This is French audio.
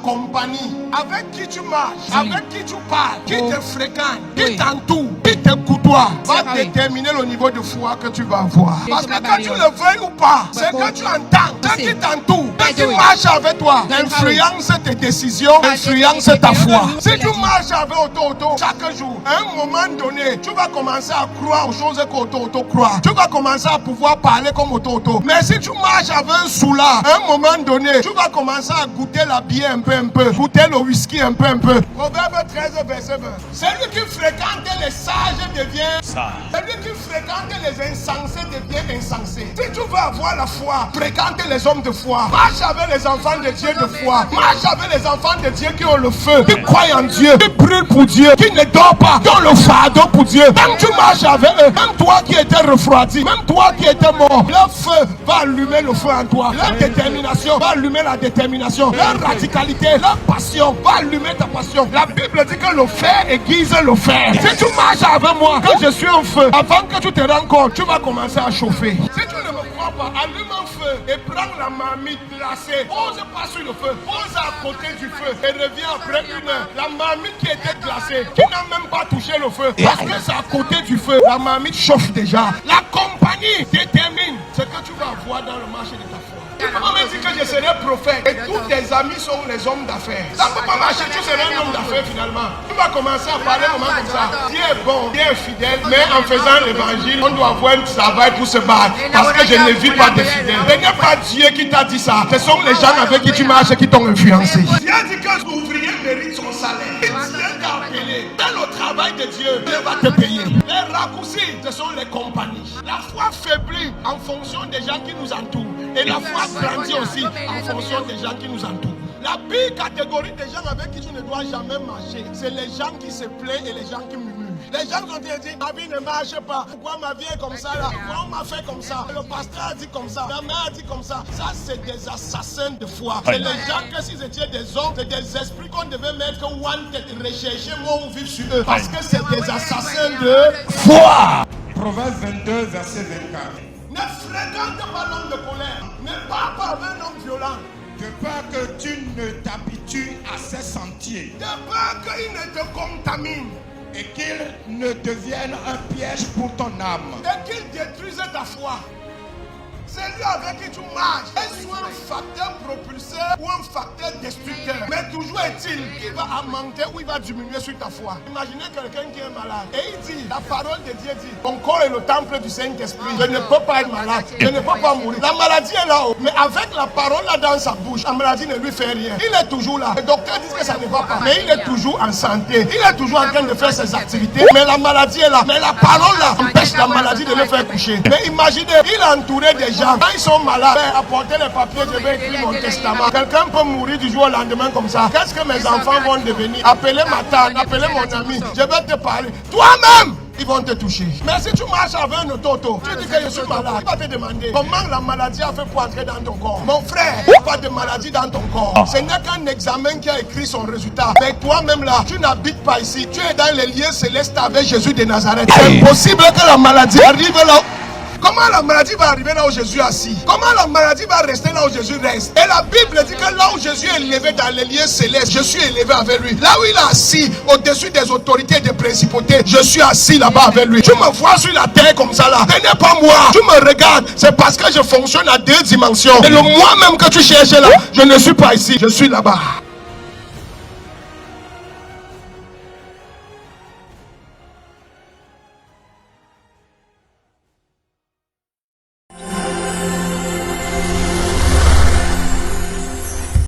compagnie, avec qui tu marches, avec qui tu parles, qui te fréquente, qui t'entoure, qui te côtoie, va déterminer le niveau de foi que tu vas avoir. Parce que quand tu le veuilles ou pas, c'est que tu entends, ceux qui t'entourent, ceux qui marchent avec toi, influence tes décisions, influence ta foi. Si tu marches avec Auto chaque jour, à un moment donné, tu vas commencer à croire aux choses qu'Auto croit. Tu vas commencer à pouvoir parler comme Auto. Mais si tu marches avec un soulard, à un moment donné, tu vas commencer à goûter la bière un peu, goûter le whisky un peu. Proverbe 13, verset 20. Celui qui fréquente les sages devient sage. Celui qui fréquente les insensés devient insensé. Si tu veux avoir la foi, fréquente les hommes de foi. Marche avec les enfants de Dieu de foi. Marche avec les enfants de Dieu qui ont le feu, qui croient en Dieu, qui brûlent pour Dieu, qui ne dorment pas, qui ont le fardeau pour Dieu. Même tu marches avec eux, même toi qui étais refroidi, même toi qui étais mort, leur feu va allumer le feu en toi. Leur détermination va allumer la détermination. Leur radicalité, leur passion va allumer ta passion. La Bible dit que le fer aiguise le fer. Si tu marches avec moi, quand je suis un feu, avant que tu te rends compte, tu vas commencer à chauffer. Si tu ne me crois pas, allume un feu et prends la marmite glacée. Pose pas sur le feu, pose à côté du feu et reviens après 1 heure. La marmite qui était glacée, qui n'a même pas touché le feu, parce que c'est à côté du feu, la marmite chauffe déjà. La compagnie détermine ce que tu vas avoir dans le marché de ta foi. Tu ne peux pas me dire que je serai prophète et tous tes amis sont les hommes d'affaires. Ça ne peut pas marcher, tu seras un homme d'affaires finalement. Tu vas commencer à parler comment comme ça. Dieu est bon, Dieu est fidèle, mais en faisant l'évangile, on doit avoir un travail pour se battre. Parce que je ne vis pas de fidèles. Ce n'est pas Dieu qui t'a dit ça. Ce sont les gens avec qui tu marches qui t'ont influencé. Dieu dit que l'ouvrier mérite son salaire. Dieu t'a appelé. Dans le travail de Dieu, Dieu va te payer. Les raccourcis, ce sont les compagnies. La foi faiblit en fonction des gens qui nous entourent. Et la foi grandit aussi en fonction des gens qui nous entourent. La pire catégorie des gens avec qui tu ne dois jamais marcher, c'est les gens qui se plaignent et les gens qui murmurent. Les gens ont dit, ma vie ne marche pas. Pourquoi ma vie est comme ça là? Pourquoi on m'a fait comme ça? Le pasteur a dit comme ça. La mère a dit comme ça. Ça, c'est des assassins de foi. C'est les gens que s'ils étaient des hommes, c'est des esprits qu'on devait mettre wanted, rechercher, mort ou vivre sur eux. Parce que c'est des assassins de foi. Proverbe 22, verset 24. Ne fréquente pas l'homme de colère. Ne parle pas avec un homme violent. De peur que tu ne t'habitues à ses sentiers. De peur qu'il ne te contamine. Et qu'il ne devienne un piège pour ton âme. Et qu'il détruise ta foi. C'est lui avec qui tu marches. Est-ce soit un facteur propulseur ou un facteur destructeur. Mais toujours est-il qu'il va augmenter ou il va diminuer sur ta foi. Imaginez quelqu'un qui est malade. Et il dit, la parole de Dieu dit, ton corps est le temple du Saint-Esprit. Je ne peux pas être malade. Je ne peux pas mourir. La maladie est là-haut. Mais avec la parole là dans sa bouche, la maladie ne lui fait rien. Il est toujours là. Les docteurs disent que ça ne va pas. Mais il est toujours en santé. Il est toujours en train de faire ses activités. Mais la maladie est là. Mais la parole là empêche la maladie de le faire coucher. Mais imaginez, il est entouré des gens. Quand ils sont malades, apportez les papiers, je vais écrire mon testament. Quelqu'un peut mourir du jour au lendemain comme ça. Qu'est-ce que mes enfants vont devenir? Appelez ma tante, appelez mon ami. Je vais te parler. Toi-même, ils vont te toucher. Mais si tu marches avec un auto, tu dis que je suis malade, il va te demander comment la maladie a fait pour entrer dans ton corps. Mon frère, il n'y a pas de maladie dans ton corps. Ce n'est qu'un examen qui a écrit son résultat. Mais toi-même là, tu n'habites pas ici. Tu es dans les lieux célestes avec Jésus de Nazareth. C'est impossible que la maladie arrive là. Comment la maladie va arriver là où Jésus est assis? Comment la maladie va rester là où Jésus reste? Et la Bible dit que là où Jésus est élevé dans les lieux célestes, je suis élevé avec lui. Là où il est assis, au-dessus des autorités et des principautés, je suis assis là-bas avec lui. Tu me vois sur la terre comme ça là. Ce n'est pas moi. Tu me regardes. C'est parce que je fonctionne à 2 dimensions. Et le moi-même que tu cherches là, je ne suis pas ici. Je suis là-bas.